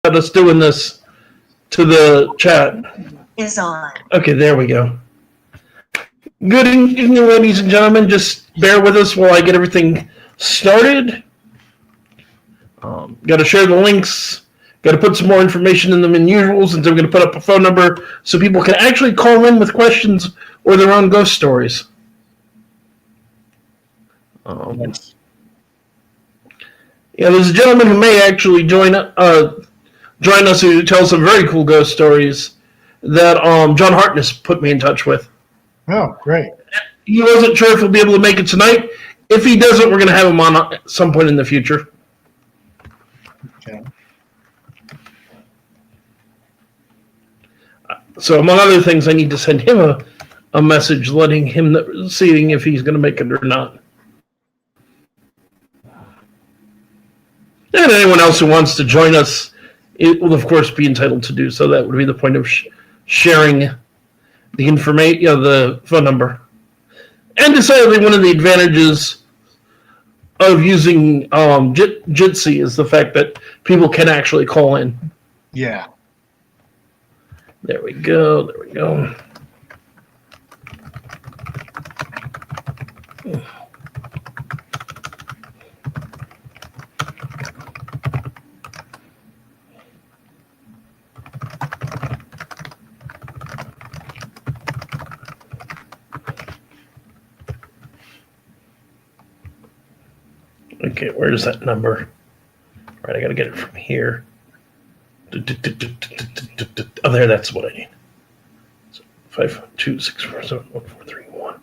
us doing this to the chat. Is on. Okay, there we go. Good evening, ladies and gentlemen. Just bear with us while I get everything started. Got to share the links. Got to put some more information in them than usual, since I'm going to put up a phone number so people can actually call in with questions or their own ghost stories. Yeah, there's a gentleman who may actually join us who tells some very cool ghost stories that John Hartness put me in touch with. Oh, great. He wasn't sure if he'll be able to make it tonight. If he doesn't, we're going to have him on at some point in the future. Okay. So, among other things, I need to send him a message letting him know, seeing if he's going to make it or not. And anyone else who wants to join us, it will, of course, be entitled to do so. That would be the point of sharing the information, the phone number. And decidedly, one of the advantages of using Jitsi is the fact that people can actually call in. Yeah. There we go. There we go. Okay, where's that number? All right, I got to get it from here. Oh, there, that's what I need. 526471431.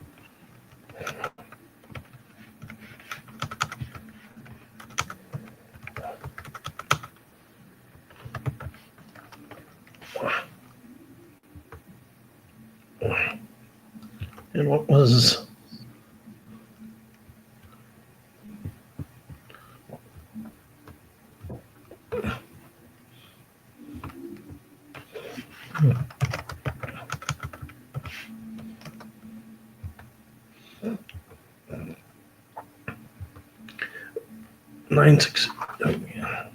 And what was... Nine six. Oh, yeah.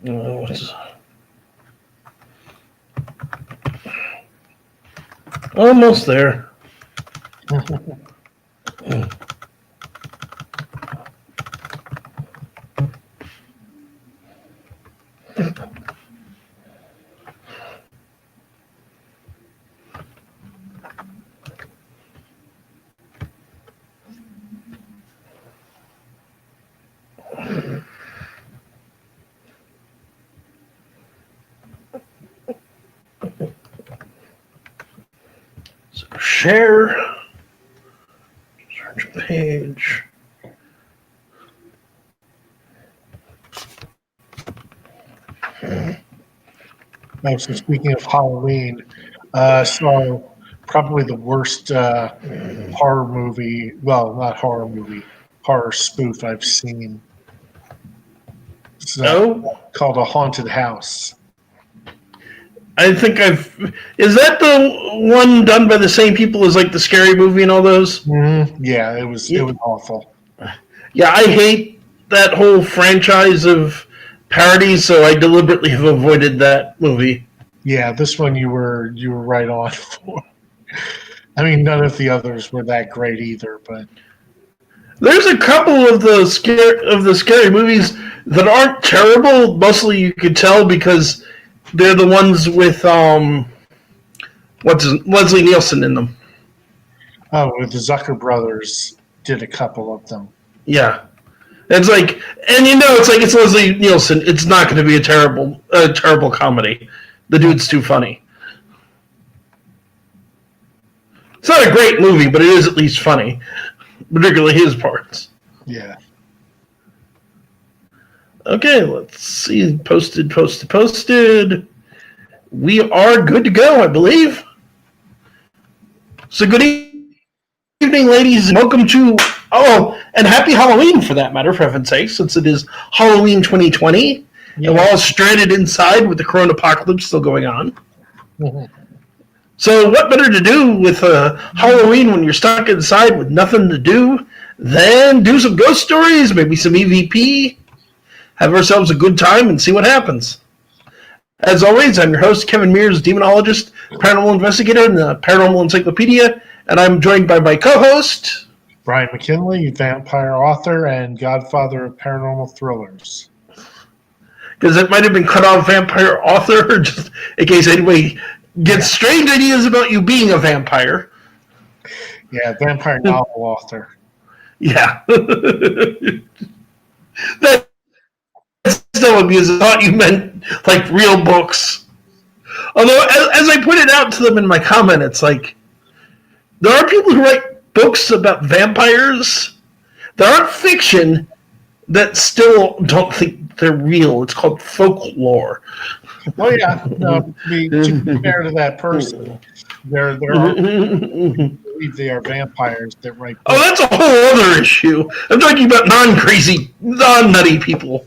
What's... Almost there. Share, search page. So speaking of Halloween, so probably the worst horror movie, well, not horror movie, horror spoof I've seen. It's called A Haunted House. I think is that the one done by the same people as like the Scary Movie and all those? Mm-hmm. Yeah, it was awful. Yeah, I hate that whole franchise of parodies, so I deliberately have avoided that movie. Yeah, this one you were right on for. I mean, none of the others were that great either, but there's a couple of the scary movies that aren't terrible. Mostly you could tell because they're the ones with Leslie Nielsen in them. Oh, the Zucker brothers did a couple of them. Yeah, it's like, and it's Leslie Nielsen. It's not going to be a terrible comedy. The dude's too funny. It's not a great movie, but it is at least funny, particularly his parts. Yeah. Okay, let's see. Posted. We are good to go, I believe. So good evening, ladies, and welcome to, and happy Halloween for that matter, for heaven's sake, since it is Halloween 2020, and we're all stranded inside with the corona apocalypse still going on. Mhm. So what better to do with Halloween when you're stuck inside with nothing to do than do some ghost stories, maybe some EVP, have ourselves a good time, and see what happens. As always, I'm your host, Kevin Mears, demonologist, paranormal investigator in the Paranormal Encyclopedia, and I'm joined by my co-host, Brian McKinley, vampire author and godfather of paranormal thrillers. because it might have been cut off vampire author, just in case anybody gets strange ideas about you being a vampire. Yeah, vampire novel author. Yeah. That still amuses. I thought you meant like real books. Although, as I pointed out to them in my comment, it's like there are people who write books about vampires. There are fiction that still don't think they're real. It's called folklore. Oh yeah, no, to be fair to that person, there are believe they are vampires that write books. Oh, that's a whole other issue. I'm talking about non-crazy, non-nutty people.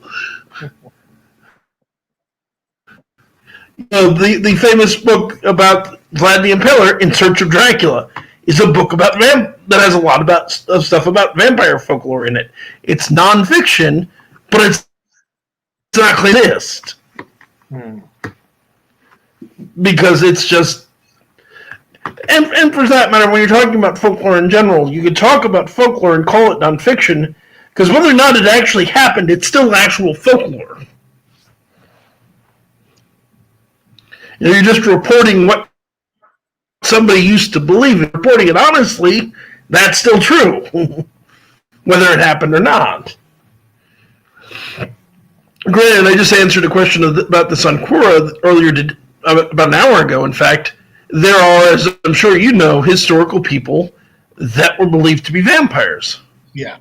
The famous book about Vlad the Impaler, In Search of Dracula, is a book about that has a lot of stuff about vampire folklore in it. It's non-fiction, but it's not classist. Because it's just... And for that matter, when you're talking about folklore in general, you could talk about folklore and call it non-fiction, because whether or not it actually happened, it's still actual folklore. You're just reporting what somebody used to believe. And reporting it honestly, that's still true, whether it happened or not. Granted, I just answered a question about this on Quora earlier, about an hour ago. In fact, there are, as I'm sure you know, historical people that were believed to be vampires. Yeah.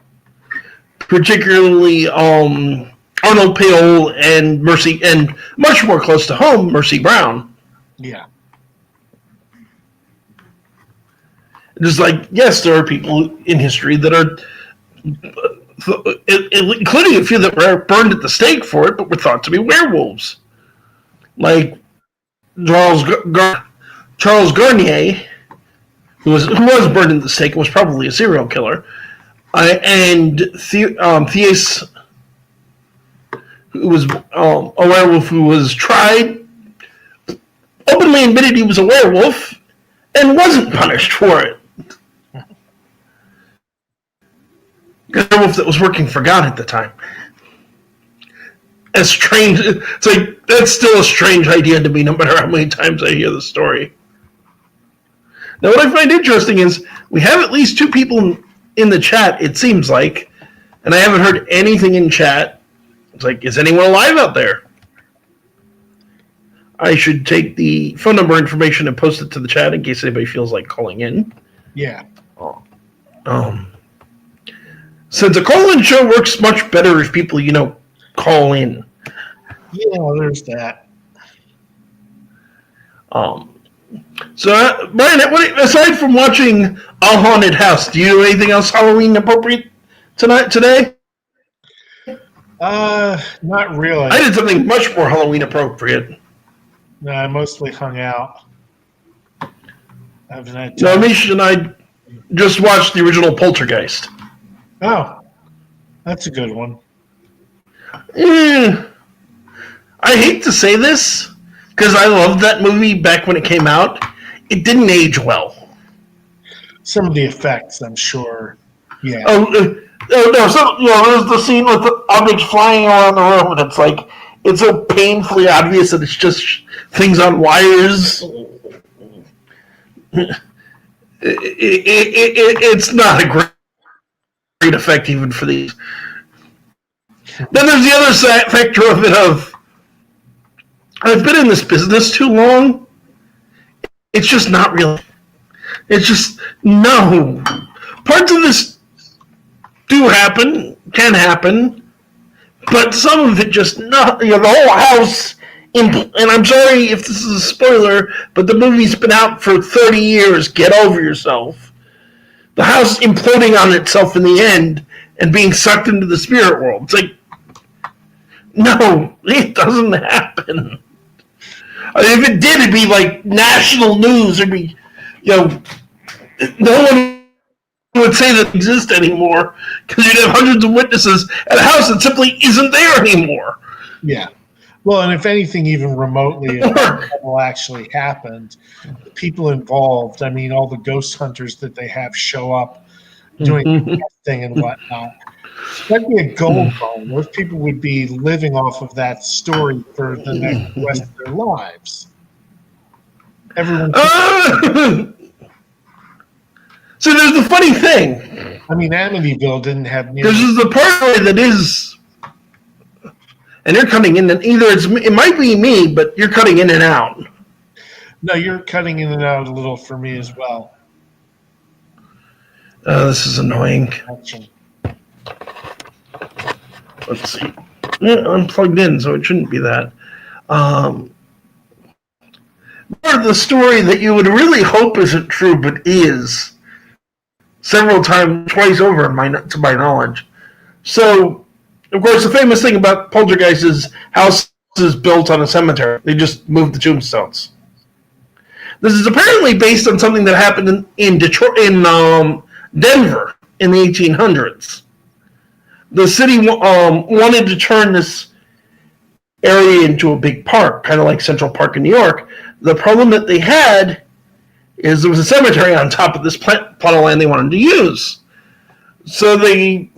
Particularly Arnold Pale and Mercy, and much more close to home, Mercy Brown. Yeah. Just like, yes, there are people in history that are, including a few that were burned at the stake for it, but were thought to be werewolves. Like Charles Garnier, who was burned at the stake and was probably a serial killer, and Theus, who was a werewolf who was tried, openly admitted he was a werewolf, and wasn't punished for it. A werewolf that was working for God at the time. As strange, it's like, that's still a strange idea to me, no matter how many times I hear the story. Now, what I find interesting is we have at least 2 people in the chat, it seems like, and I haven't heard anything in chat. It's like, is anyone alive out there? I should take the phone number information and post it to the chat in case anybody feels like calling in. Yeah. Since a call-in show works much better if people, call in. Yeah, there's that. So, Brian, aside from watching A Haunted House, do you do anything else Halloween appropriate today? Not really. I did something much more Halloween appropriate. No, I mostly hung out. I haven't had No, time. Misha and I just watched the original Poltergeist. Oh, that's a good one. I hate to say this, because I loved that movie back when it came out. It didn't age well. Some of the effects, I'm sure. Yeah. No, there's the scene with the objects flying around the room, and it's like, it's so painfully obvious that it's just things on wires. It's not a great effect even for these. Then there's the other factor of it of, I've been in this business too long. It's just not real. It's just, no. Parts of this can happen, but some of it just not. The whole house And I'm sorry if this is a spoiler, but the movie's been out for 30 years. Get over yourself. The house imploding on itself in the end and being sucked into the spirit world. It's like, no, it doesn't happen. I mean, if it did, it'd be like national news. It'd be, no one would say that exists anymore because you'd have hundreds of witnesses at a house that simply isn't there anymore. Yeah. Well, and if anything even remotely actually happened, the people involved, I mean, all the ghost hunters that they have show up doing testing and whatnot, that'd be a gold mine. Those people would be living off of that story for the next rest of their lives. Everyone. So there's the funny thing. I mean, Amityville didn't have near. This is the part that is, and you're cutting in. And either it might be me, but you're cutting in and out. No, you're cutting in and out a little for me as well. This is annoying. Let's see. Yeah, I'm plugged in, so it shouldn't be that. Part of the story that you would really hope isn't true, but is several times, twice over, to my knowledge. So, of course, the famous thing about poltergeist is houses built on a cemetery. They just moved the tombstones. This is apparently based on something that happened in Detroit, in Denver, in the 1800s. The city wanted to turn this area into a big park, kind of like Central Park in New York. The problem that they had is there was a cemetery on top of this plot of land they wanted to use. So they,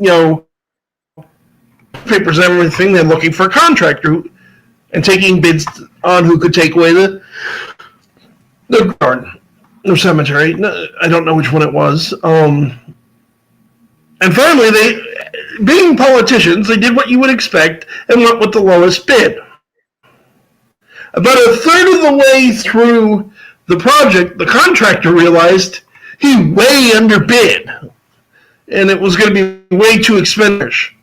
papers and everything, they're looking for a contractor and taking bids on who could take away the garden or cemetery. I don't know which one it was. And finally, they, being politicians, they did what you would expect and went with the lowest bid. About a third of the way through the project, the contractor realized he way underbid, and it was going to be way too expensive.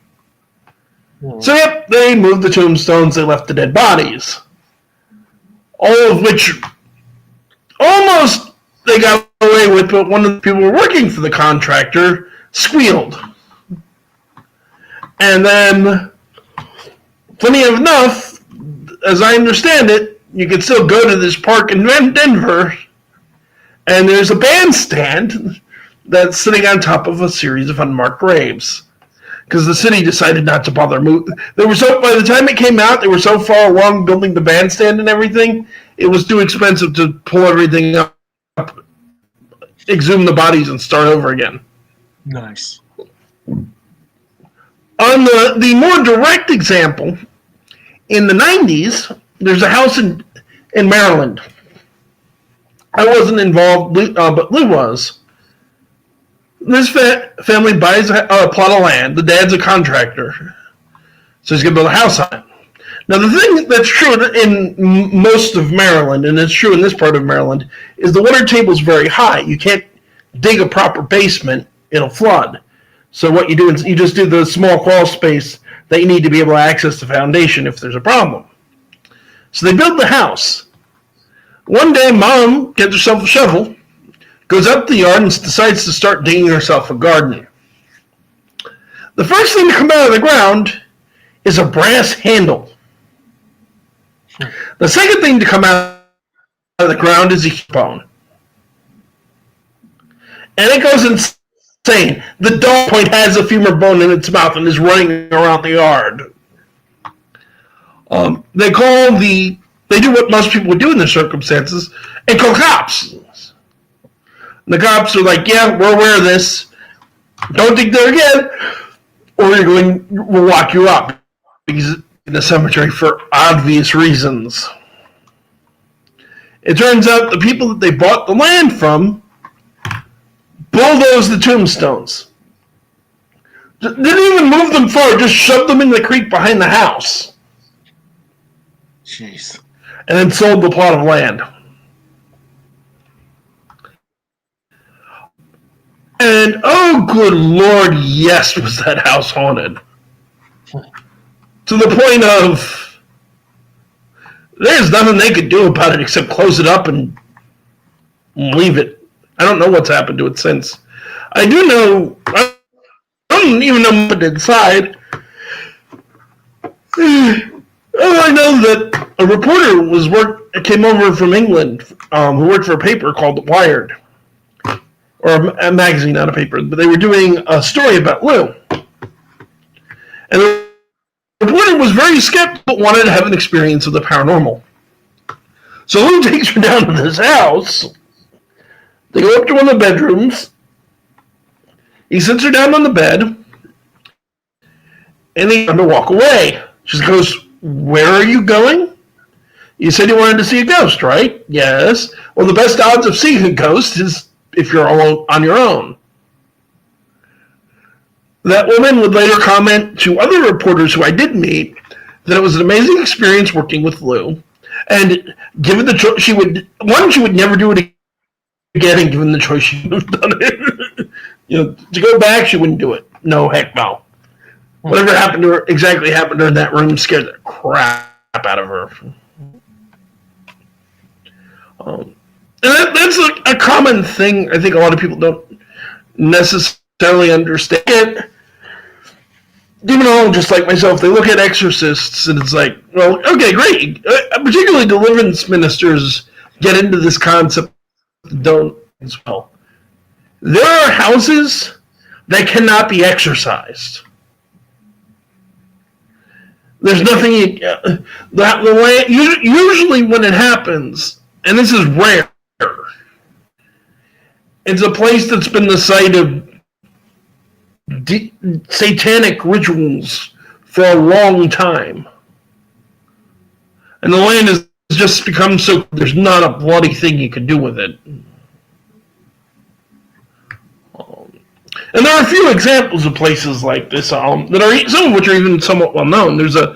So, yep, they moved the tombstones, they left the dead bodies. All of which almost they got away with, but one of the people working for the contractor squealed. And then, funny enough, as I understand it, you can still go to this park in Denver, and there's a bandstand that's sitting on top of a series of unmarked graves. Because the city decided not to bother moving. By the time it came out, they were so far along building the bandstand and everything, it was too expensive to pull everything up, exhume the bodies, and start over again. Nice. On the more direct example, in the 90s, there's a house in Maryland. I wasn't involved, but Lou was. This family buys a plot of land. The dad's a contractor, so he's going to build a house on it. Now, the thing that's true in most of Maryland, and it's true in this part of Maryland, is the water table is very high. You can't dig a proper basement. It'll flood. So what you do is you just do the small crawl space that you need to be able to access the foundation if there's a problem. So they build the house. One day, Mom gets herself a shovel, goes up the yard, and decides to start digging herself a garden. The first thing to come out of the ground is a brass handle. The second thing to come out of the ground is a bone. And it goes insane. The dog point has a femur bone in its mouth and is running around the yard. They do what most people would do in their circumstances and call cops. The cops are like, yeah, we're aware of this. Don't dig there again, or we'll lock you up. Because in the cemetery for obvious reasons. It turns out the people that they bought the land from bulldozed the tombstones. Didn't even move them far, just shoved them in the creek behind the house. Jeez. And then sold the plot of land. And, oh, good Lord, yes, was that house haunted. To the point of there's nothing they could do about it except close it up and leave it. I don't know what's happened to it since. I do know, I don't even know what's inside. I know that a reporter came over from England who worked for a paper called Wired, or a magazine, not a paper, but they were doing a story about Lou. And the reporter was very skeptical, but wanted to have an experience of the paranormal. So Lou takes her down to this house. They go up to one of the bedrooms. He sits her down on the bed, and he's going to walk away. She goes, "Where are you going? You said you wanted to see a ghost, right?" "Yes." "Well, the best odds of seeing a ghost is if you're all on your own." That woman would later comment to other reporters who I did meet that it was an amazing experience working with Lou, and given the choice, she would never do it again, and given the choice, she would have done it. To go back, she wouldn't do it. No, heck no. Whatever happened to her, exactly happened to her in that room, scared the crap out of her. And that's a common thing. I think a lot of people don't necessarily understand it. Even though, just like myself, they look at exorcists and it's like, well, okay, great. Particularly deliverance ministers get into this concept don't as well. There are houses that cannot be exorcised. There's nothing. Usually when it happens, and this is rare, it's a place that's been the site of satanic rituals for a long time, and the land has just become so. There's not a bloody thing you can do with it. And there are a few examples of places like this that are, some of which are even somewhat well known. There's a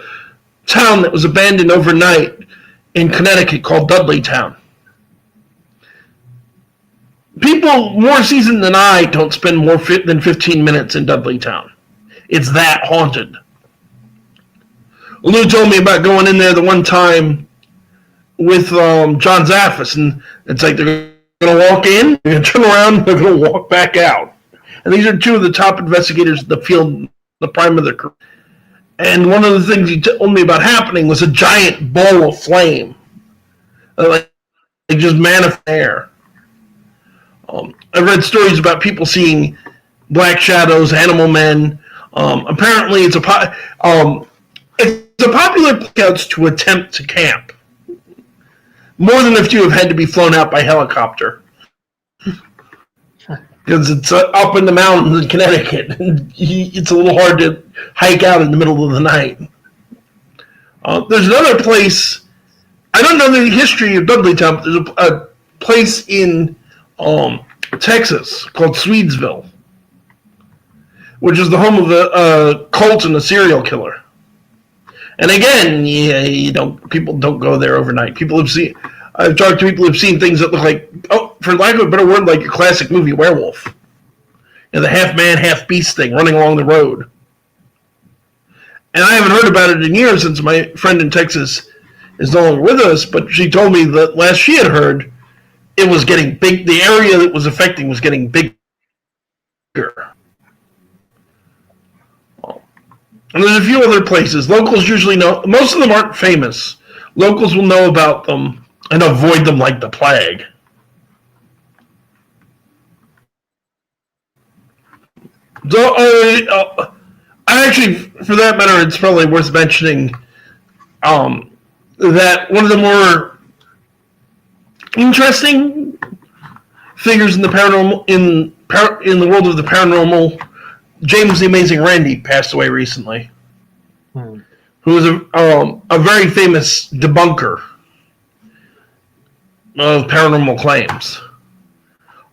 town that was abandoned overnight in Connecticut called Dudleytown. People more seasoned than I don't spend more than 15 minutes in Dudleytown. It's that haunted. Lou told me about going in there the one time with John Zaffis, and it's like they're going to walk in, they're going to turn around, and they're going to walk back out. And these are two of the top investigators in the field, the prime of their career. And one of the things he told me about happening was a giant ball of flame. Like just manifest there. I've read stories about people seeing black shadows, animal men. Apparently, it's a popular place to attempt to camp. More than a few have had to be flown out by helicopter. Because it's up in the mountains in Connecticut. It's a little hard to hike out in the middle of the night. There's another place, I don't know the history of Dudleytown, but there's a place in Texas called Swedesville, which is the home of a cult and a serial killer. And again, people don't go there overnight. I've talked to people who've seen things that look like, for lack of a better word, like your classic movie werewolf. The half man, half beast thing running along the road. And I haven't heard about it in years since my friend in Texas is no longer with us, but she told me that last she had heard, it was getting big. The area that was affecting was getting bigger. And there's a few other places. Locals usually know, most of them aren't famous. Locals will know about them and avoid them like the plague. So, I actually, for that matter, it's probably worth mentioning that one of the more interesting figures in the paranormal, in the world of the paranormal, James the Amazing Randi passed away recently. Who was a very famous debunker of paranormal claims.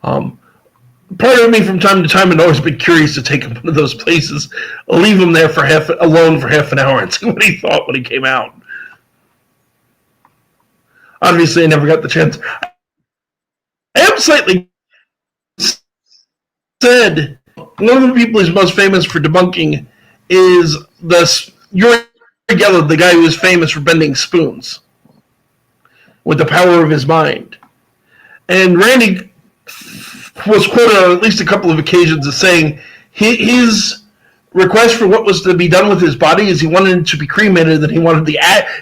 Part of me from time to time had always been curious to take him to one of those places, leave him there alone for half an hour and see what he thought when he came out. Obviously, I never got the chance. I have slightly said one of the people who's most famous for debunking is Uri Geller, the guy who was famous for bending spoons. with the power of his mind. And Randy was quoted on at least a couple of occasions as saying his request for what was to be done with his body is he wanted it to be cremated, and he wanted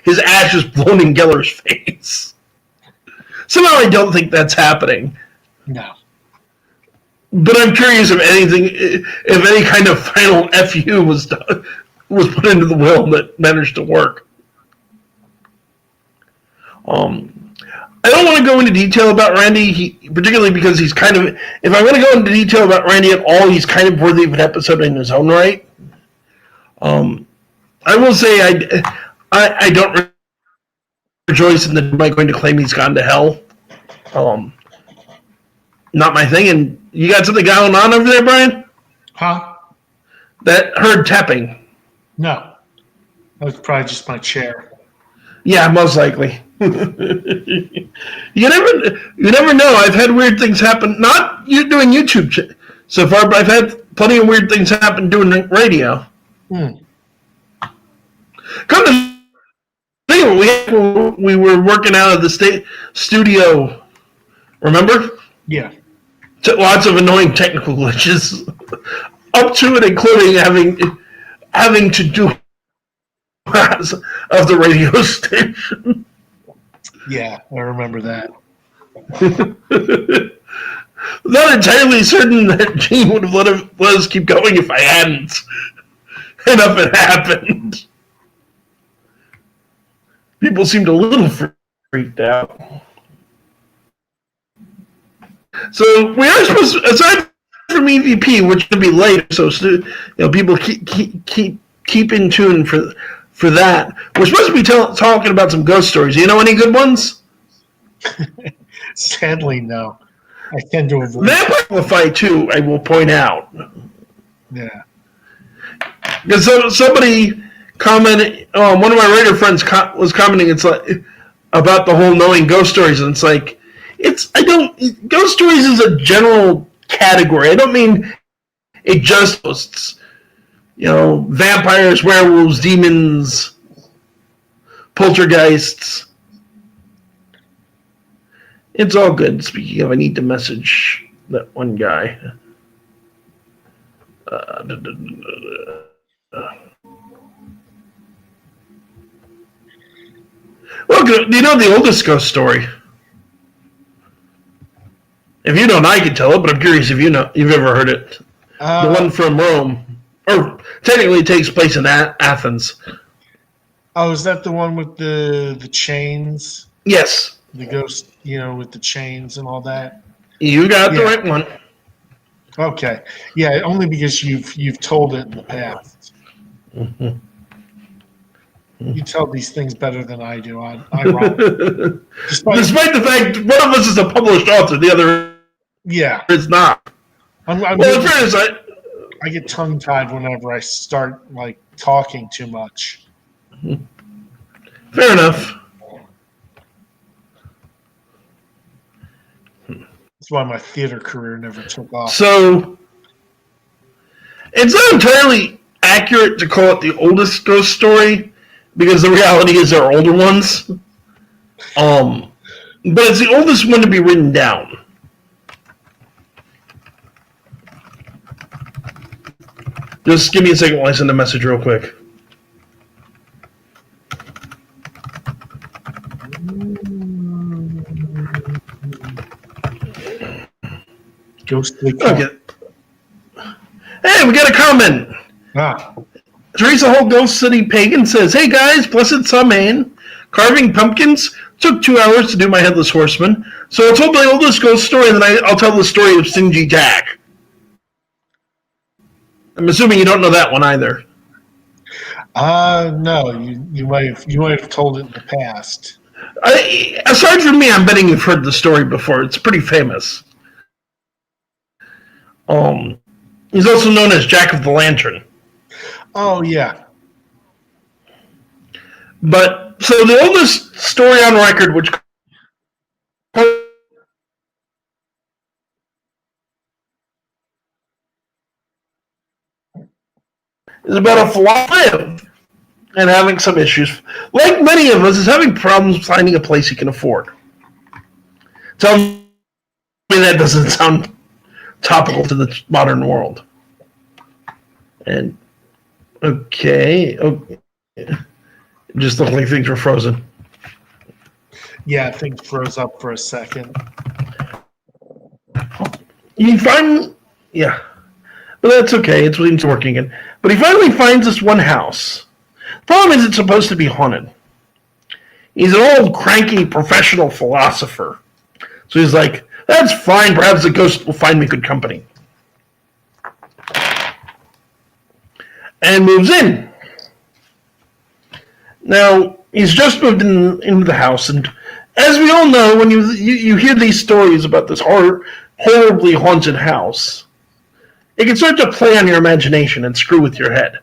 his ashes blown in Geller's face. Somehow I don't think that's happening. No. But I'm curious if any kind of final FU was put into the will that managed to work. I don't want to go into detail about Randy, particularly because he's kind of, if I'm going to go into detail about Randy at all, he's kind of worthy of an episode in his own right. I will say I don't rejoice in the Mike going to claim he's gone to hell. Not my thing. And you got something going on over there, Brian? Huh? That heard tapping. No. That was probably just my chair. Yeah, most likely. You never know. I've had weird things happen. Not you doing YouTube so far, but I've had plenty of weird things happen doing radio. Come to think of it, we were working out of the studio. Remember? Yeah. Lots of annoying technical glitches, up to and including having to do of the radio station. Yeah, I remember that. Not entirely certain that Gene would have let us keep going if I hadn't. And up it happened. People seemed a little freaked out. So we are supposed to, aside from EVP, which could be later, so people keep in tune for that. We're supposed to be talking about some ghost stories. Do you know any good ones? Sadly, no. I tend to avoid Vampire too, I will point out. Yeah. Because somebody commented, one of my writer friends was commenting, it's like about the whole knowing ghost stories, and it's like, ghost stories is a general category. I don't mean it just ghosts. Vampires, werewolves, demons, poltergeists. It's all good. Speaking of, I need to message that one guy. Well, do you know the oldest ghost story? If you don't, I can tell it, but I'm curious if you've ever heard it. The one from Rome. Or technically it takes place in Athens. Oh, is that the one with the chains? Yes. The ghost, with the chains and all that? You got the right one. Okay. Yeah, only because you've told it in the past. Mm-hmm. You tell these things better than I do. Despite the fact one of us is a published author, the other is not. In fairness, I get tongue-tied whenever I start talking too much. Fair enough. That's why my theater career never took off. So it's not entirely accurate to call it the oldest ghost story, because the reality is there are older ones. But it's the oldest one to be written down. Just give me a second while I send a message real quick. Ghostly. Okay. Hey, we got a comment. Teresa Holt Ghost City Pagan says, "Hey guys, blessed Samhain. Carving pumpkins took 2 hours to do my Headless Horseman. So I told my oldest ghost story, and then I'll tell the story of Stingy Jack." I'm assuming you don't know that one either. No, you might have told it in the past. Aside from me, I'm betting you've heard the story before. It's pretty famous. He's also known as Jack of the Lantern. Oh yeah. But so the oldest story on record, which is about a fly and having some issues. Like many of us, is having problems finding a place he can afford. Tell me that doesn't sound topical to the modern world. And okay. Just looked like things were frozen. Yeah, things froze up for a second. You find, yeah, but that's okay. It's working again. But he finally finds this one house. The problem is it's supposed to be haunted. He's an old, cranky, professional philosopher. So he's like, that's fine. Perhaps the ghost will find me good company. And moves in. Now, he's just moved into the house. And as we all know, when you hear these stories about this horribly haunted house, it can start to play on your imagination and screw with your head.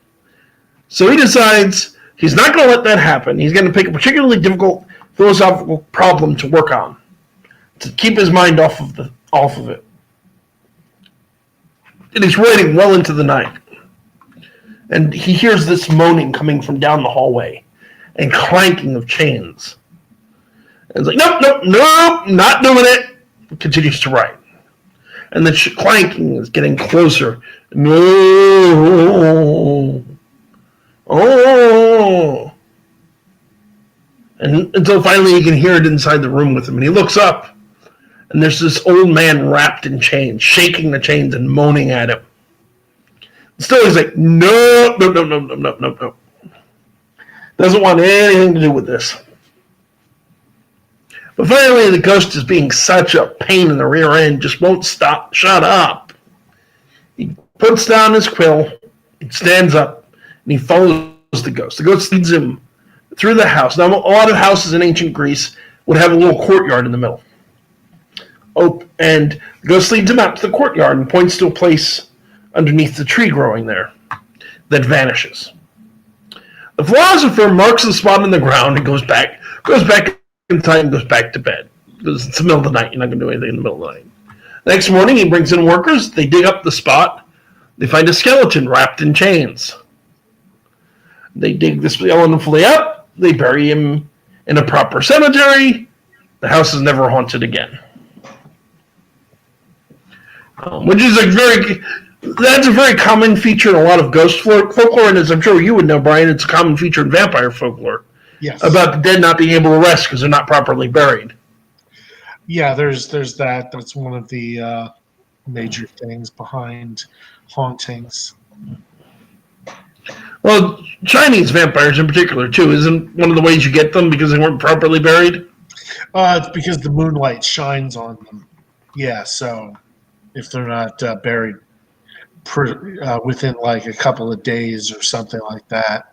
So he decides he's not going to let that happen. He's going to pick a particularly difficult philosophical problem to work on, to keep his mind off of it. And he's waiting well into the night. And he hears this moaning coming from down the hallway and clanking of chains. And it's like, nope, not doing it. He continues to write. And the clanking is getting closer. No. Oh. And until finally he can hear it inside the room with him. And he looks up. And there's this old man wrapped in chains, shaking the chains and moaning at him. Still, he's like, no. Doesn't want anything to do with this. But finally, the ghost is being such a pain in the rear end, just won't stop. Shut up. He puts down his quill, he stands up, and he follows the ghost. The ghost leads him through the house. Now, a lot of houses in ancient Greece would have a little courtyard in the middle. Oh, and the ghost leads him out to the courtyard and points to a place underneath the tree growing there that vanishes. The philosopher marks the spot in the ground and goes back in time, goes back to bed. Because it's the middle of the night. You're not going to do anything in the middle of the night. Next morning, he brings in workers. They dig up the spot. They find a skeleton wrapped in chains. They dig this skeleton fully up. They bury him in a proper cemetery. The house is never haunted again. Which is that's a very common feature in a lot of ghost folklore, and as I'm sure you would know, Brian, it's a common feature in vampire folklore. Yes. About the dead not being able to rest because they're not properly buried. Yeah, there's that. That's one of the major things behind hauntings. Well, Chinese vampires in particular, too, isn't one of the ways you get them because they weren't properly buried? It's because the moonlight shines on them. Yeah, so if they're not buried within like a couple of days or something like that,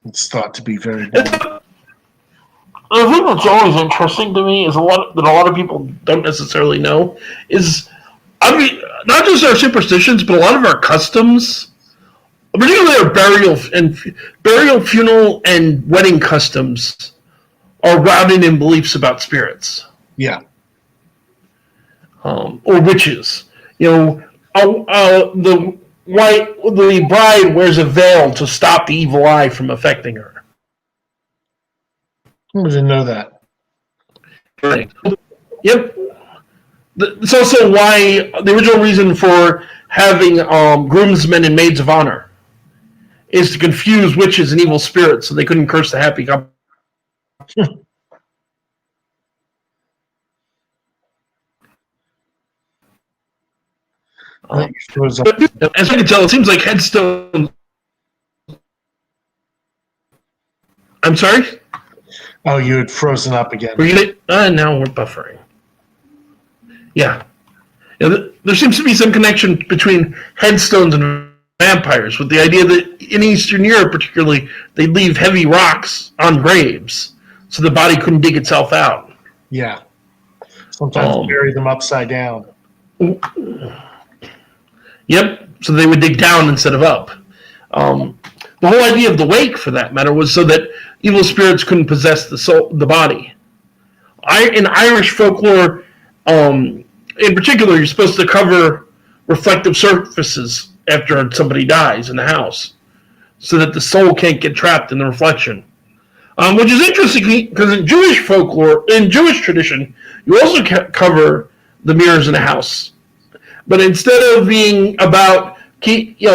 it's thought to be very bad. The thing that's always interesting to me is a lot of people don't necessarily know is, I mean, not just our superstitions, but a lot of our customs, particularly our burial, funeral, and wedding customs, are rooted in beliefs about spirits. Yeah. Or witches. You know, the bride wears a veil to stop the evil eye from affecting her. I didn't know that. Right. Yep. It's also why the original reason for having groomsmen and maids of honor is to confuse witches and evil spirits so they couldn't curse the happy couple. As I can tell, it seems like headstones. I'm sorry? Oh, you had frozen up again. Now we're buffering. Yeah. There seems to be some connection between headstones and vampires, with the idea that in Eastern Europe particularly, they'd leave heavy rocks on graves so the body couldn't dig itself out. Yeah. Sometimes bury them upside down. Yep, so they would dig down instead of up. The whole idea of the wake, for that matter, was so that evil spirits couldn't possess the body. In Irish folklore, in particular, you're supposed to cover reflective surfaces after somebody dies in the house, so that the soul can't get trapped in the reflection. Which is interesting because in Jewish folklore, in Jewish tradition, you also cover the mirrors in a house. But instead of being about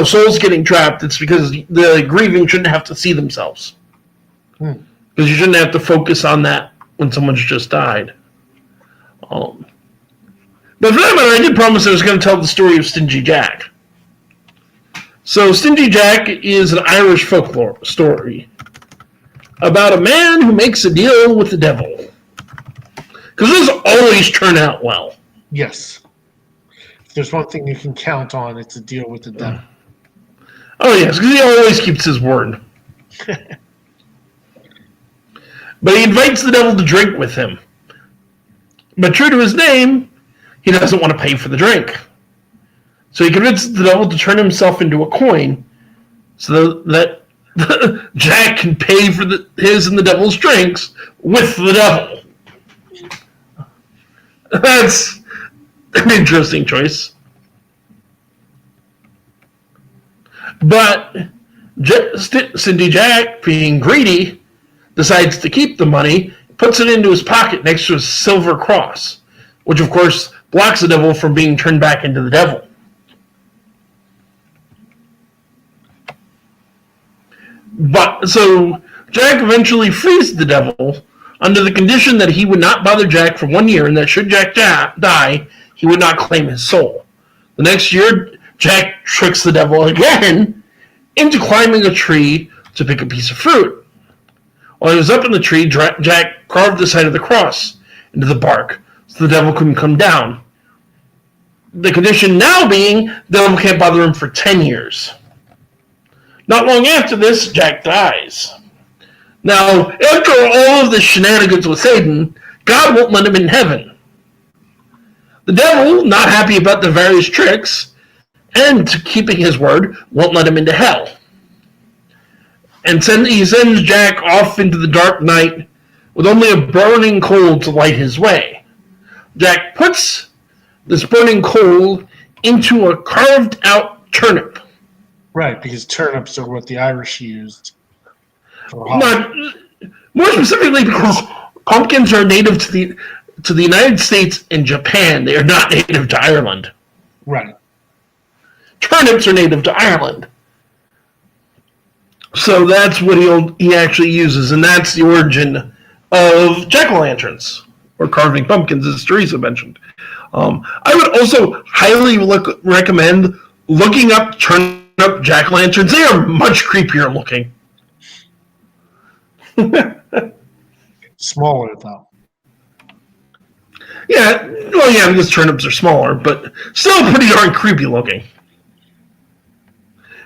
souls getting trapped, it's because the grieving shouldn't have to see themselves. Because you shouldn't have to focus on that when someone's just died. But for that matter, I did promise I was going to tell the story of Stingy Jack. So Stingy Jack is an Irish folklore story about a man who makes a deal with the devil. Because those always turn out well. Yes. If there's one thing you can count on, it's a deal with the devil. Oh, yes, because he always keeps his word. But he invites the devil to drink with him. But true to his name, he doesn't want to pay for the drink. So he convinces the devil to turn himself into a coin so that Jack can pay for his and the devil's drinks with the devil. That's an interesting choice. But Cindy Jack, being greedy, decides to keep the money, puts it into his pocket next to a silver cross, which of course blocks the devil from being turned back into the devil. But so Jack eventually frees the devil under the condition that he would not bother Jack for 1 year, and that should Jack die, he would not claim his soul. The next year, Jack tricks the devil again into climbing a tree to pick a piece of fruit. While he was up in the tree, Jack carved the side of the cross into the bark so the devil couldn't come down. The condition now being the devil can't bother him for 10 years. Not long after this, Jack dies. Now, after all of the shenanigans with Satan, God won't let him in heaven. The devil, not happy about the various tricks, and keeping his word, won't let him into hell. And he sends Jack off into the dark night with only a burning coal to light his way. Jack puts this burning coal into a carved-out turnip. Right, because turnips are what the Irish used. More specifically, because pumpkins are native to the United States and Japan. They are not native to Ireland. Right. Turnips are native to Ireland. So that's what he actually uses, and that's the origin of jack-o'-lanterns, or carving pumpkins, as Teresa mentioned. I would also highly recommend looking up turnip jack-o'-lanterns. They are much creepier looking. Smaller, though. Yeah, well, yeah, because turnips are smaller, but still pretty darn creepy looking.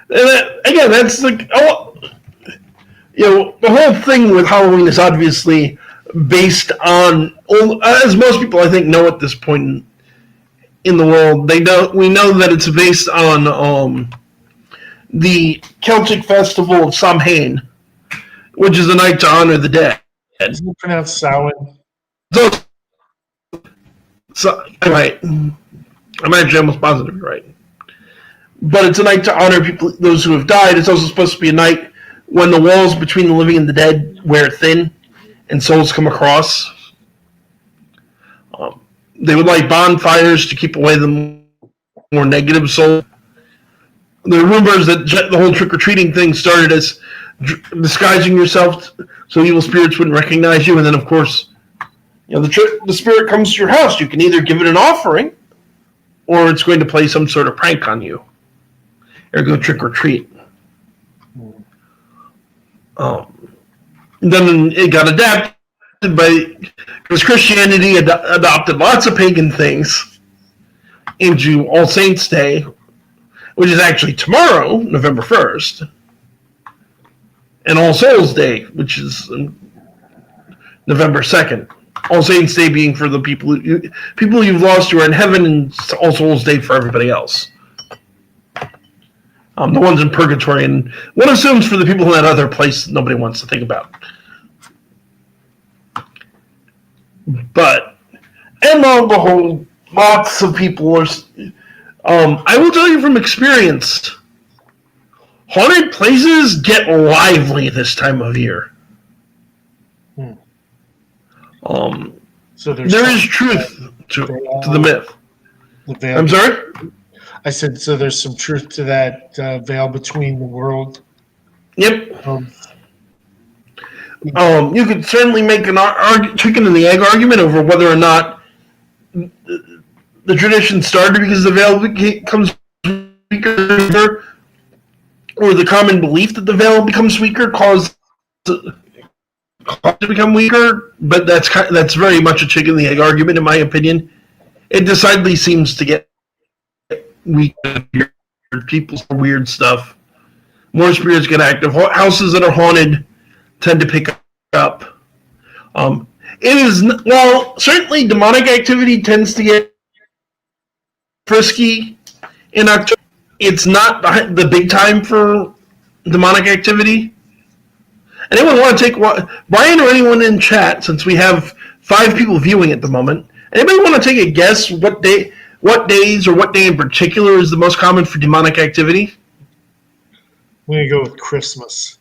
And again, that's like, the whole thing with Halloween is obviously based on, as most people I think know at this point in the world, we know that it's based on the Celtic festival of Samhain, which is a night to honor the dead. Isn't it pronounced Samhain? So, right. I'm actually almost positive you're right. But it's a night to honor those who have died. It's also supposed to be a night when the walls between the living and the dead wear thin and souls come across. They would light bonfires to keep away the more negative souls. There are rumors that the whole trick-or-treating thing started as disguising yourself so evil spirits wouldn't recognize you, and then, of course, the spirit comes to your house. You can either give it an offering, or it's going to play some sort of prank on you, or go trick-or-treat. Then it got adapted because Christianity adopted lots of pagan things into All Saints' Day, which is actually tomorrow, November 1st, and All Souls' Day, which is November 2nd. All Saints' Day being for the people you've lost who are in heaven, and All Souls' Day for everybody else. The ones in purgatory, and one assumes for the people in that other place nobody wants to think about. But, and lo and behold, lots of people are. I will tell you from experience, Haunted places get lively this time of year. Hmm. So There is truth to the myth. The veil. I'm sorry? I said, so there's some truth to that veil between the world. Yep. Of, You could certainly make an chicken and the egg argument over whether or not the tradition started because the veil becomes weaker, or the common belief that the veil becomes weaker caused to become weaker. But that's very much a chicken and the egg argument, in my opinion. It decidedly seems to get weaker. People for weird stuff. More spirits get active. Houses that are haunted tend to pick up. It is, well, certainly demonic activity tends to get frisky in October. It's not the big time for demonic activity. Anyone want to take Brian or anyone in chat? Since we have 5 people viewing at the moment, anybody want to take a guess what days or what day in particular is the most common for demonic activity? I'm going to go with Christmas.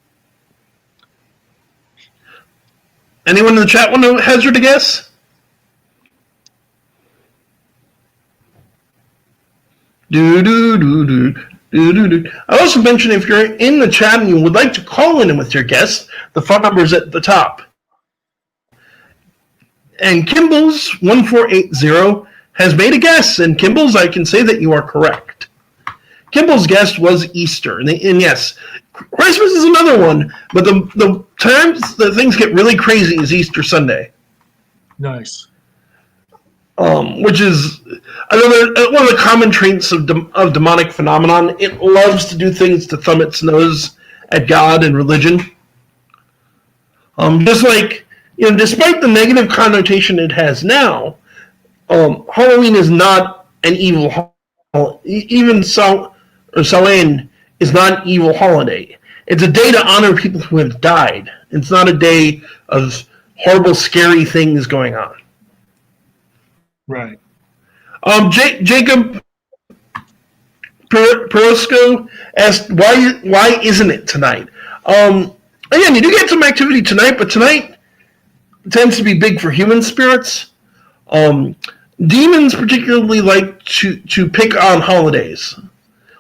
Anyone in the chat want to hazard a guess? I also mentioned if you're in the chat and you would like to call in with your guess, the phone number is at the top. And Kimball's 1480 has made a guess, and Kimball's, I can say that you are correct. Kimball's guess was Easter, and yes, Christmas is another one, but the times that things get really crazy is Easter Sunday. Nice. Which is another one of the common traits of demonic phenomenon. It loves to do things to thumb its nose at God and religion. Just like, despite the negative connotation it has now, Halloween is not an evil holiday. Even Samhain is not an evil holiday. It's a day to honor people who have died. It's not a day of horrible, scary things going on. Right. Jacob Perosco asked, why isn't it tonight? Again, you do get some activity tonight, but tonight tends to be big for human spirits. Demons particularly like to pick on holidays,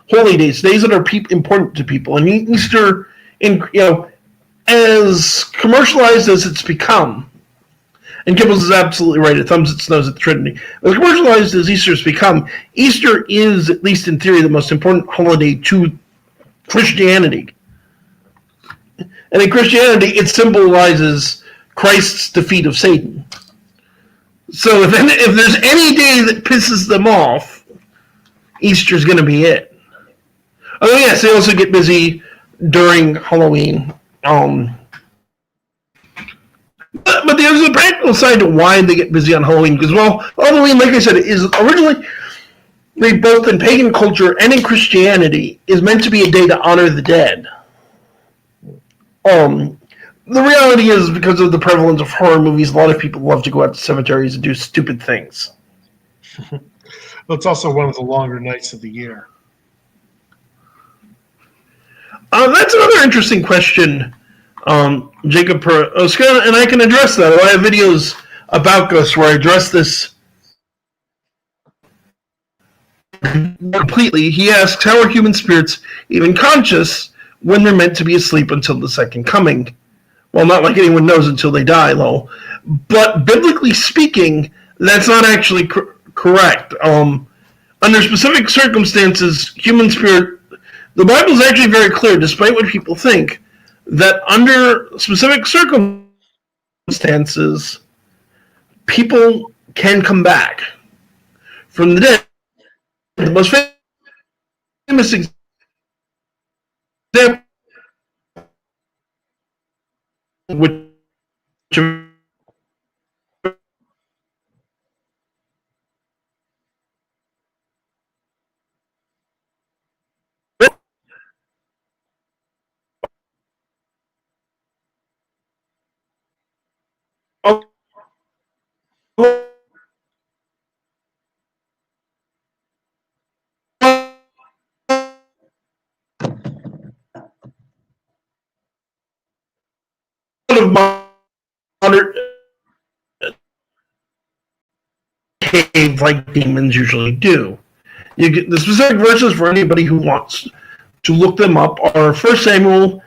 holy days that are important to people. And Easter, as commercialized as it's become, and Kibbles is absolutely right. It thumbs its nose at the Trinity. As commercialized as Easter's become, Easter is, at least in theory, the most important holiday to Christianity. And in Christianity, it symbolizes Christ's defeat of Satan. So if there's any day that pisses them off, Easter's going to be it. Oh yes, they also get busy during Halloween. But there's a practical side to why they get busy on Halloween. Because, Halloween, like I said, is originally, both in pagan culture and in Christianity, is meant to be a day to honor the dead. The reality is, because of the prevalence of horror movies, a lot of people love to go out to cemeteries and do stupid things. Well, it's also one of the longer nights of the year. That's another interesting question, Jacob Oscar, and I can address that. I have videos about ghosts where I address this completely. He asks, how are human spirits even conscious when they're meant to be asleep until the second coming? Well, not like anyone knows until they die, though. But biblically speaking, that's not actually correct. Under specific circumstances, human spirit, the Bible is actually very clear, despite what people think, that under specific circumstances, people can come back from the dead. The most famous example, which cave like demons usually do. You get the specific verses for anybody who wants to look them up are 1 Samuel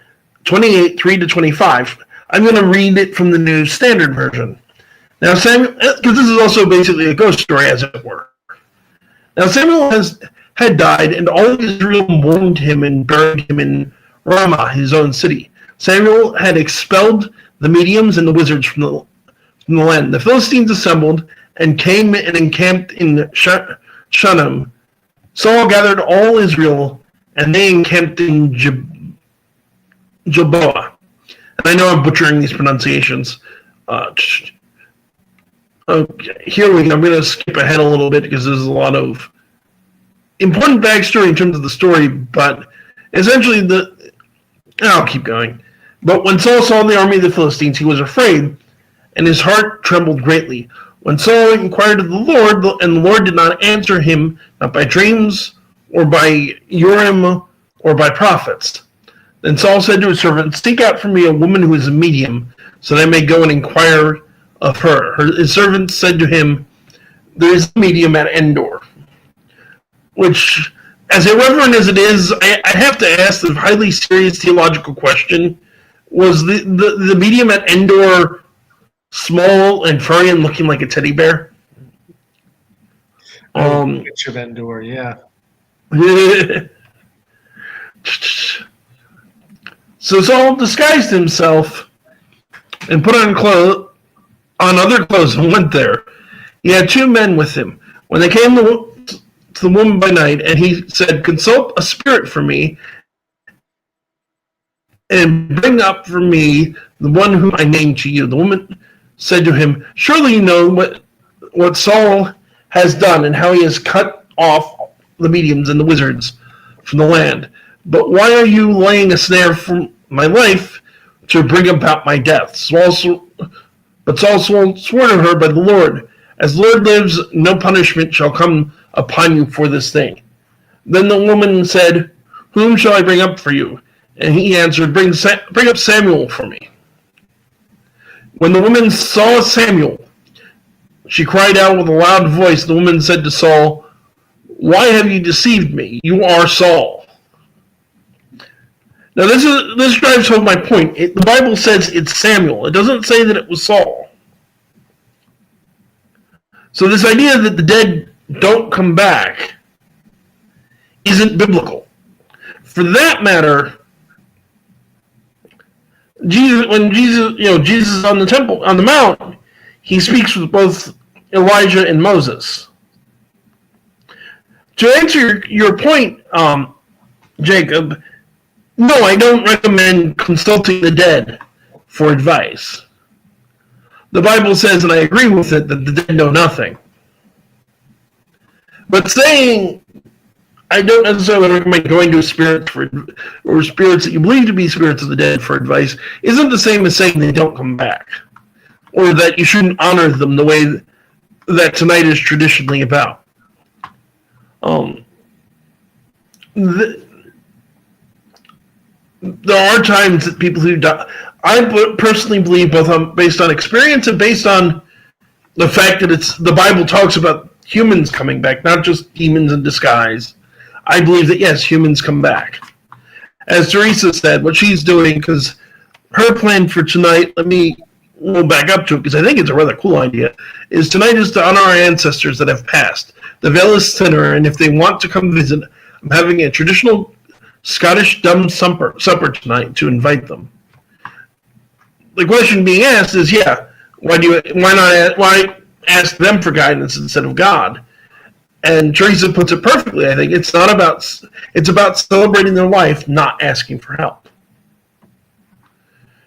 28, 3-25. I'm going to read it from the New Standard Version. Now, Samuel, because this is also basically a ghost story, as it were. Now, Samuel had died, and all of Israel mourned him and buried him in Ramah, his own city. Samuel had expelled the mediums and the wizards from the land. The Philistines assembled and came and encamped in Shunem. Saul gathered all Israel, and they encamped in Gilboa. And I know I'm butchering these pronunciations. Here we go. I'm going to skip ahead a little bit because there's a lot of important backstory in terms of the story, but essentially I'll keep going. But when Saul saw the army of the Philistines, he was afraid, and his heart trembled greatly. When Saul inquired of the Lord, and the Lord did not answer him, not by dreams, or by Urim, or by prophets. Then Saul said to his servant, "Seek out for me a woman who is a medium, so that I may go and inquire of her." His servant said to him, "There is a medium at Endor." Which, as irreverent as it is, I have to ask the highly serious theological question: was the medium at Endor small and furry and looking like a teddy bear? Witch of Endor, yeah. So Saul disguised himself and put on other clothes and went there. He had 2 men with him. When they came to the woman by night, and he said, "Consult a spirit for me, and bring up for me the one whom I named to you." The woman said to him, "Surely you know what Saul has done, and how he has cut off the mediums and the wizards from the land. But why are you laying a snare for my life to bring about my death?" But Saul swore to her by the Lord, "As the Lord lives, no punishment shall come upon you for this thing." Then the woman said, "Whom shall I bring up for you?" And he answered, Bring up Samuel for me." When the woman saw Samuel, she cried out with a loud voice. The woman said to Saul, "Why have you deceived me? You are Saul." Now this drives home my point. The Bible says it's Samuel. It doesn't say that it was Saul. So this idea that the dead don't come back isn't biblical. For that matter, when Jesus is on the mount, he speaks with both Elijah and Moses. To answer your point, Jacob, no, I don't recommend consulting the dead for advice. The Bible says, and I agree with it, that the dead know nothing. But saying I don't necessarily recommend going to spirits that you believe to be spirits of the dead for advice isn't the same as saying they don't come back, or that you shouldn't honor them the way that tonight is traditionally about. There are times that people who die, I personally believe, both based on experience and based on the fact that the Bible talks about humans coming back, not just demons in disguise. I believe that, yes, humans come back. As Teresa said, what she's doing, because her plan for tonight, we'll back up to it because I think it's a rather cool idea, is tonight is to honor our ancestors that have passed. The veil is thinner, and if they want to come visit, I'm having a traditional Scottish dumb supper tonight to invite them. The question being asked is, why ask them for guidance instead of God? And Teresa puts it perfectly. I think it's about celebrating their life, not asking for help.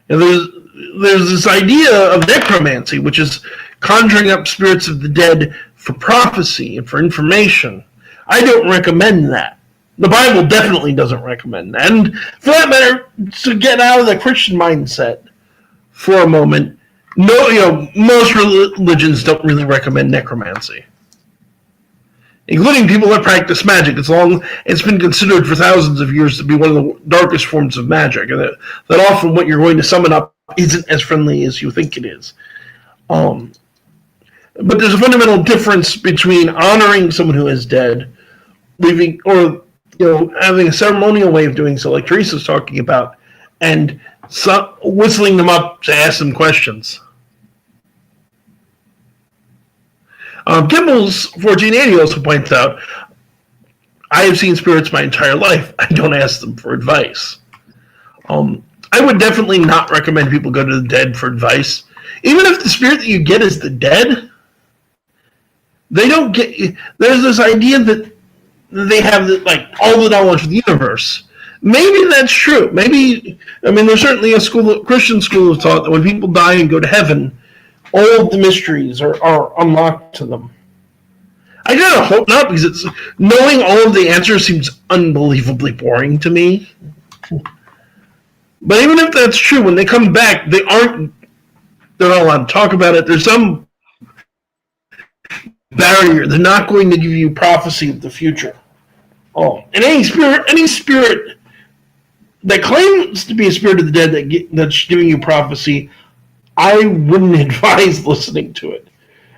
And there's this idea of necromancy, which is conjuring up spirits of the dead for prophecy and for information. I don't recommend that. The Bible definitely doesn't recommend that. And for that matter, to get out of the Christian mindset for a moment, most religions don't really recommend necromancy, including people that practice magic. It's been considered for thousands of years to be one of the darkest forms of magic, and that often what you're going to summon up isn't as friendly as you think it is. But there's a fundamental difference between honoring someone who is dead, leaving, or having a ceremonial way of doing so, like Teresa's talking about, and whistling them up to ask them questions. Gimbel's 1480 also points out, I have seen spirits my entire life. I don't ask them for advice. I would definitely not recommend people go to the dead for advice. Even if the spirit that you get is the dead, they don't get. There's this idea that they have all the knowledge of the universe. Maybe that's true. Maybe, there's certainly a Christian school of thought that when people die and go to heaven, all of the mysteries are unlocked to them. I kind of hope not, because knowing all of the answers seems unbelievably boring to me. But even if that's true, when they come back, they're not allowed to talk about it. There's some barrier. They're not going to give you prophecy of the future. And any spirit that claims to be a spirit of the dead that's giving you prophecy, I wouldn't advise listening to it.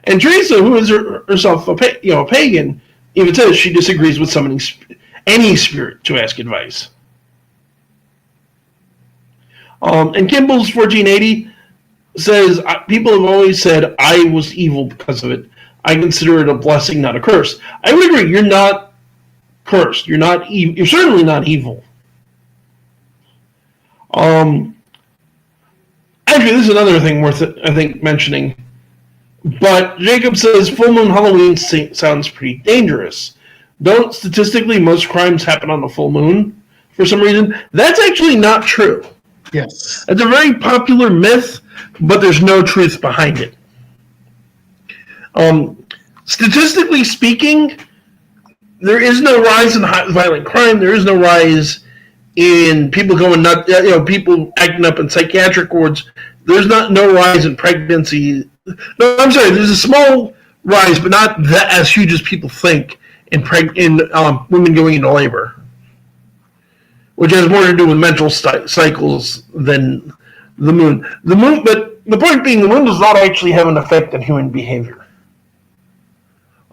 And Teresa, who is herself a pagan, even says she disagrees with summoning any spirit to ask advice. And Kimball's 1480 says, people have always said I was evil because of it. I consider it a blessing, not a curse. I would agree. You're not cursed. You're not evil. You're certainly not evil. Actually, this is another thing worth, I think, mentioning. But Jacob says full moon Halloween sounds pretty dangerous. Don't statistically most crimes happen on the full moon for some reason? That's actually not true. Yes. It's a very popular myth, but there's no truth behind it. Statistically speaking, there is no rise in violent crime. There is no rise in people going nuts, people acting up in psychiatric wards. There's no rise in pregnancy. No, I'm sorry. There's a small rise, but not that as huge as people think in women going into labor, which has more to do with mental cycles than the moon. But the point being, the moon does not actually have an effect on human behavior.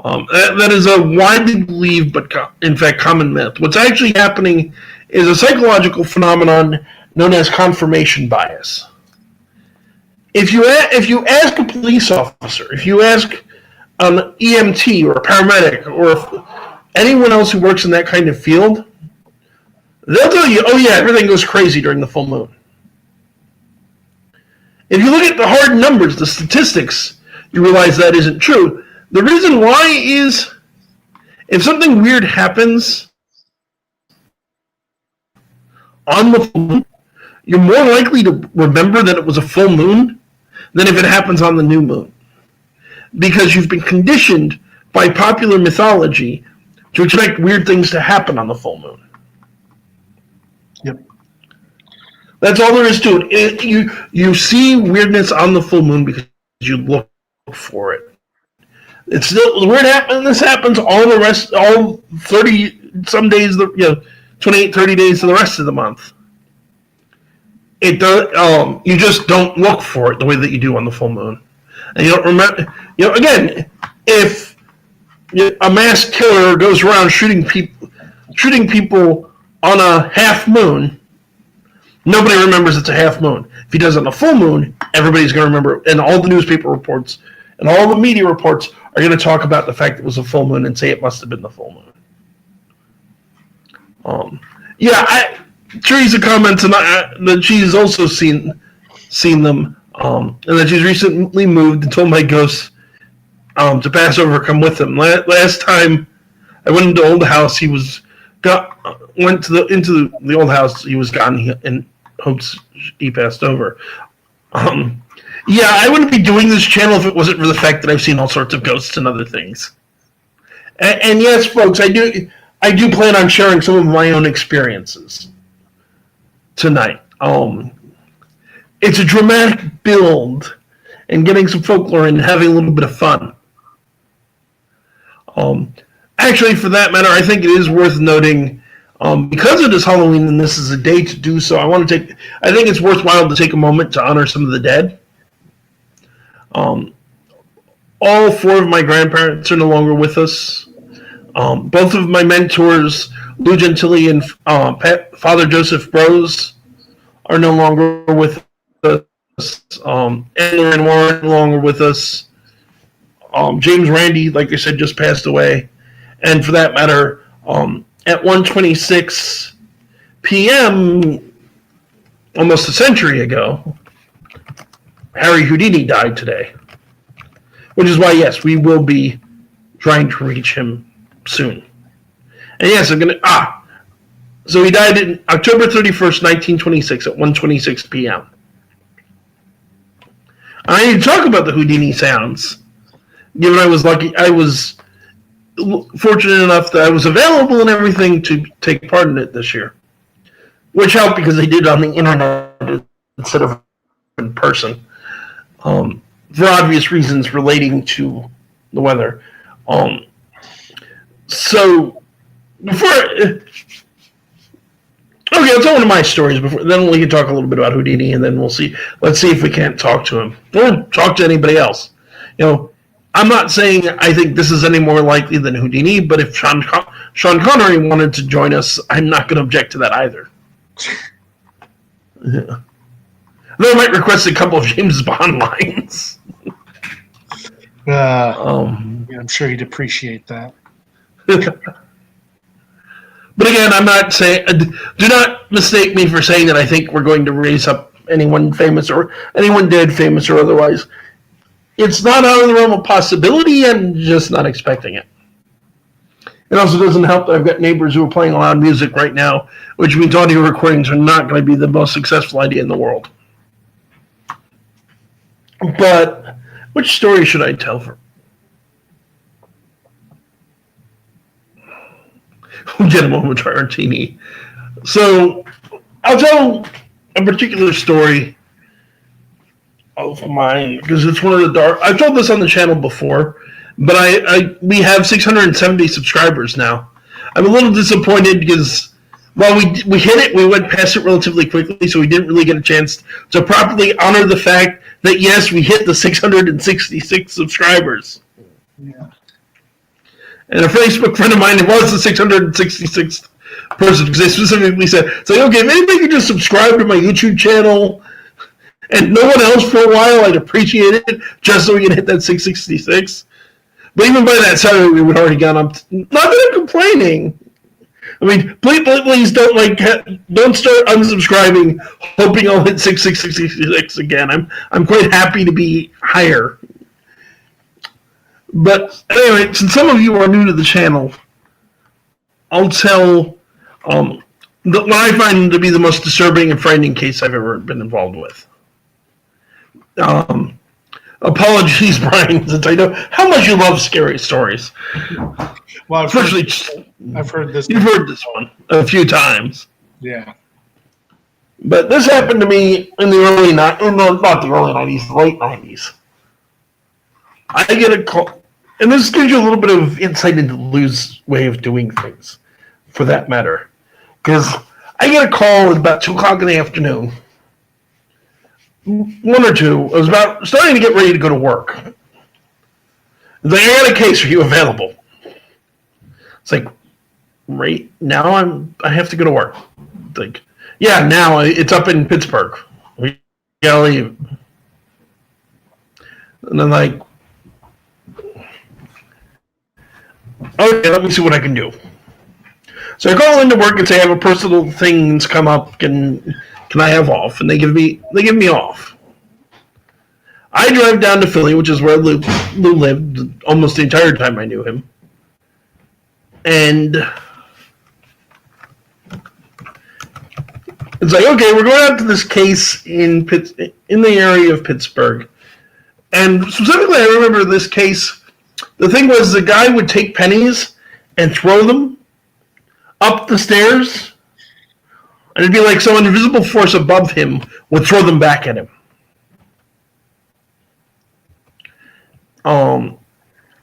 That is a widely believed, but in fact common myth. What's actually happening is a psychological phenomenon known as confirmation bias. If you ask a police officer, if you ask an EMT or a paramedic or anyone else who works in that kind of field, they'll tell you, oh yeah, everything goes crazy during the full moon. If you look at the hard numbers, the statistics, you realize that isn't true. The reason why is if something weird happens on the full moon, you're more likely to remember that it was a full moon than if it happens on the new moon. Because you've been conditioned by popular mythology to expect weird things to happen on the full moon. Yep. That's all there is to it. You see weirdness on the full moon because you look for it. It's still weird. This happens all 30 some days, 28, 30 days of the rest of the month. It does. You just don't look for it the way that you do on the full moon, and you don't remember. Again, if a mass killer goes around shooting people on a half moon, nobody remembers it's a half moon. If he does it on a full moon, everybody's going to remember, and all the newspaper reports and all the media reports are going to talk about the fact that it was a full moon and say it must have been the full moon. Teresa comments that she's also seen them, and that she's recently moved and told my ghost to pass over, come with him. Last time I went into the old house, he was into the old house. He was gone in hopes he passed over. I wouldn't be doing this channel if it wasn't for the fact that I've seen all sorts of ghosts and other things. And yes, folks, I do plan on sharing some of my own experiences tonight. It's a dramatic build and getting some folklore and having a little bit of fun. Actually, for that matter, I think it is worth noting, because it is Halloween and this is a day to do so, I think it's worthwhile to take a moment to honor some of the dead. all four of my grandparents are no longer with us. Both of my mentors, Lou Gentili and Father Joseph Brose, are no longer with us. Andrew and Warren no longer with us. James Randi, like I said, just passed away. And for that matter, at 1:26 p.m., almost a century ago, Harry Houdini died today. Which is why, yes, we will be trying to reach him soon. And yes, I'm going to... So he died on October 31st, 1926 at 1:26 p.m. I need to talk about the Houdini sounds. Given I was fortunate enough that I was available and everything to take part in it this year. Which helped because they did it on the internet instead of in person. For obvious reasons relating to the weather. So, before... Okay, let's go into my stories before. Then we can talk a little bit about Houdini, and then we'll see. Let's see if we can't talk to him or talk to anybody else. I'm not saying I think this is any more likely than Houdini, but if Sean Connery wanted to join us, I'm not going to object to that either. Yeah. Though I might request a couple of James Bond lines. I'm sure he'd appreciate that. But again, I'm not saying. Do not mistake me for saying that I think we're going to raise up anyone famous or anyone dead, famous or otherwise. It's not out of the realm of possibility. I'm just not expecting it. It also doesn't help that I've got neighbors who are playing loud music right now, which means audio recordings are not going to be the most successful idea in the world. But which story should I tell for? We'll get a moment to Artini. So I'll tell a particular story of mine because it's one of the dark. I've told this on the channel before, but we have 670 subscribers now. I'm a little disappointed because while we hit it, we went past it relatively quickly, so we didn't really get a chance to properly honor the fact that yes, we hit the 666 subscribers. Yeah. And a Facebook friend of mine, it was the 666th person, because they specifically said, it's like, okay, if anybody could just subscribe to my YouTube channel and no one else for a while, I'd appreciate it, just so we can hit that 666. But even by that Saturday, we would already gone up. Not that I'm complaining. I mean, please don't start unsubscribing, hoping I'll hit 666 again. I'm quite happy to be higher. But anyway, since some of you are new to the channel, I'll tell what I find to be the most disturbing and frightening case I've ever been involved with. Apologies, Brian, since I know how much you love scary stories. Well, I've heard this. You've heard this one a few times. Yeah. But this happened to me in the early not the early 90s, the late 90s. I get a call, and this gives you a little bit of insight into Lou's way of doing things, for that matter. Because I get a call at about 2 o'clock in the afternoon, 1 or 2. I was about starting to get ready to go to work. It's like, I got a case for you available. It's like, right now I have to go to work. It's like, yeah, now it's up in Pittsburgh. We gotta leave. And I'm like, okay, let me see what I can do. So I call into work and say I have a personal things come up. Can I have off? And they give me off. I drive down to Philly, which is where Lou lived almost the entire time I knew him. And it's like, okay, we're going out to this case in the area of Pittsburgh. And specifically, I remember this case. The thing was, the guy would take pennies and throw them up the stairs, and it'd be like some invisible force above him would throw them back at him.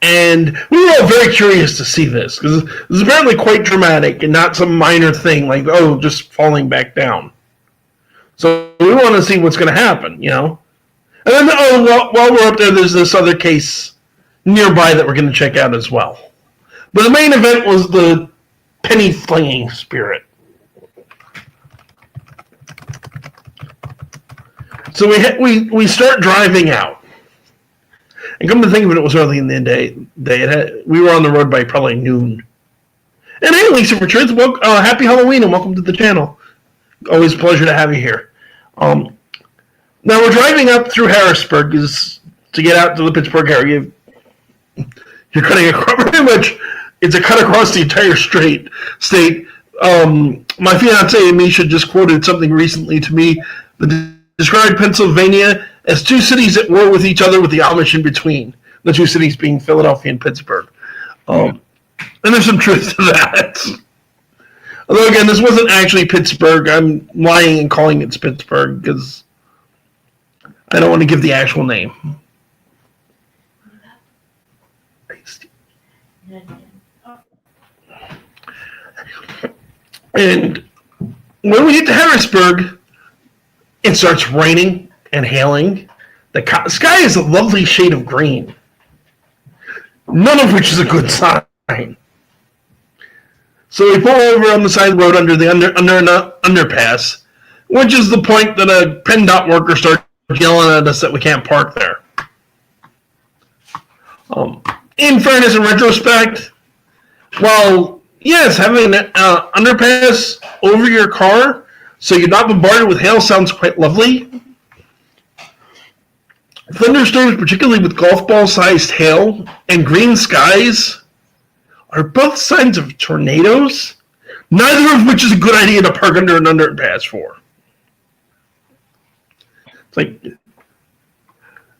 And we were all very curious to see this, because it was apparently quite dramatic and not some minor thing like, oh, just falling back down. So we want to see what's going to happen, you know? And then, while we're up there, there's this other case nearby that we're going to check out as well. But the main event was the penny flinging spirit. So we start driving out. And come to think of it, it was early in the day. We were on the road by probably noon. And hey, Lisa Richards, happy Halloween and welcome to the channel. Always a pleasure to have you here. Now we're driving up through Harrisburg to get out to the Pittsburgh area. You're cutting across pretty much. It's a cut across the entire state. My fiance Misha just quoted something recently to me that described Pennsylvania as two cities at war with each other with the Amish in between. The two cities being Philadelphia and Pittsburgh. And there's some truth to that. Although, again, this wasn't actually Pittsburgh. I'm lying and calling it Pittsburgh because I don't want to give the actual name. And when we get to Harrisburg, it starts raining and hailing. The sky is a lovely shade of green, none of which is a good sign. So we pull over on the side of the road under the underpass, which is the point that a PennDOT worker starts yelling at us that we can't park there. In fairness and retrospect, while yes, having an underpass over your car so you're not bombarded with hail sounds quite lovely. Thunderstorms, particularly with golf ball-sized hail and green skies, are both signs of tornadoes, neither of which is a good idea to park under an underpass for.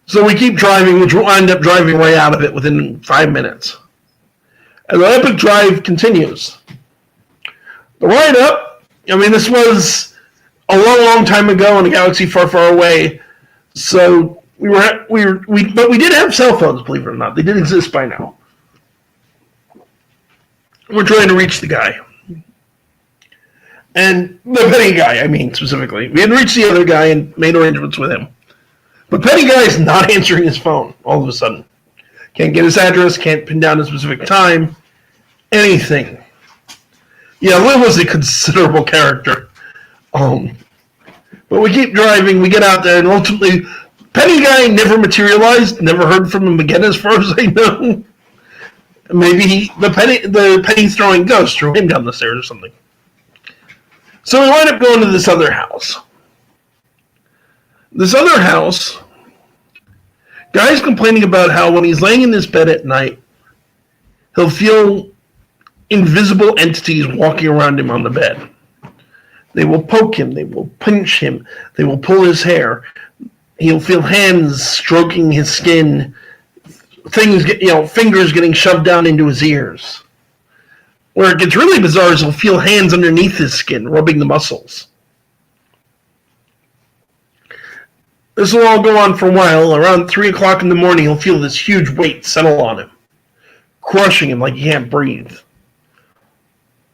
So we keep driving, which we'll end up driving right out of it within 5 minutes. And the epic drive continues. The ride up, this was a long, long time ago in a galaxy far, far away. So but we did have cell phones, believe it or not. They did exist by now. We're trying to reach the guy. And the Penny guy, specifically. We had reached the other guy and made arrangements with him. But Penny guy is not answering his phone all of a sudden. Can't get his address, can't pin down a specific time, anything. Yeah, Will was a considerable character. But we keep driving, we get out there, and ultimately, Penny guy never materialized, never heard from him again as far as I know. Maybe the penny throwing ghost threw him down the stairs or something. So we wind up going to this other house. This other house, guy's complaining about how when he's laying in his bed at night, he'll feel invisible entities walking around him on the bed. They will poke him, they will pinch him, they will pull his hair. He'll feel hands stroking his skin, fingers getting shoved down into his ears. Where it gets really bizarre is he'll feel hands underneath his skin, rubbing the muscles. This will all go on for a while. Around 3 o'clock in the morning, he'll feel this huge weight settle on him, crushing him like he can't breathe.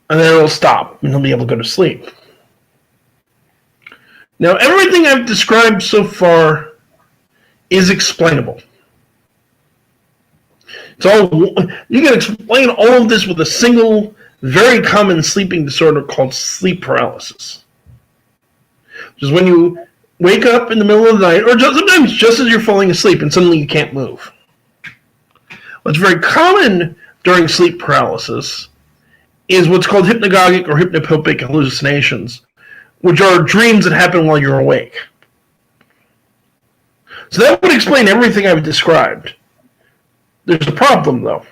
And then it'll stop, and he'll be able to go to sleep. Now, everything I've described so far is explainable. You can explain all of this with a single, very common sleeping disorder called sleep paralysis. Which is when you wake up in the middle of the night, or sometimes just as you're falling asleep and suddenly you can't move. What's very common during sleep paralysis is what's called hypnagogic or hypnopopic hallucinations, which are dreams that happen while you're awake. So that would explain everything I've described. There's a problem, though.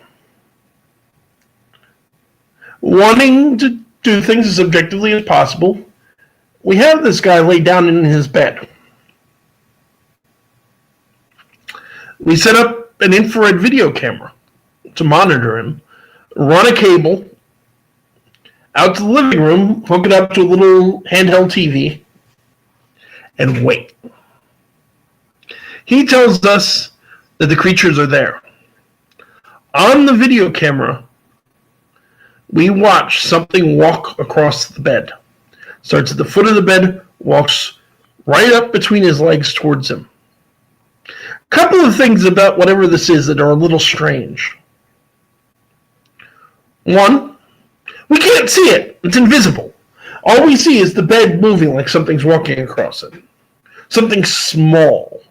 Wanting to do things as objectively as possible, we have this guy laid down in his bed. We set up an infrared video camera to monitor him, run a cable out to the living room, hook it up to a little handheld TV, and wait. He tells us that the creatures are there. On the video camera, we watch something walk across the bed. Starts at the foot of the bed, walks right up between his legs towards him. Couple of things about whatever this is that are a little strange. One, we can't see it. It's invisible. All we see is the bed moving like something's walking across it. Something small,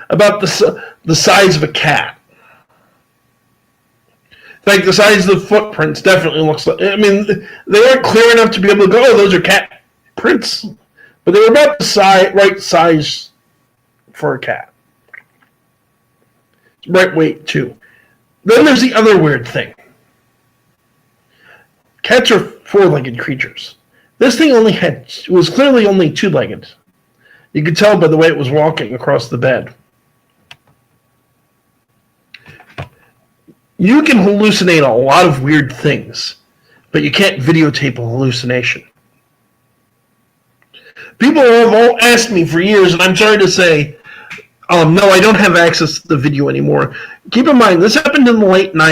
about the size of a cat. In fact, the size of the footprints definitely looks like... I mean, they weren't clear enough to be able to go, oh, those are cat prints. But they were about the right size for a cat. Right weight, too. Then there's the other weird thing. Cats are four-legged creatures. This thing was clearly only two-legged. You could tell by the way it was walking across the bed. You can hallucinate a lot of weird things, but you can't videotape a hallucination. People have all asked me for years, and I'm sorry to say, no, I don't have access to the video anymore. Keep in mind, this happened in the late 90s.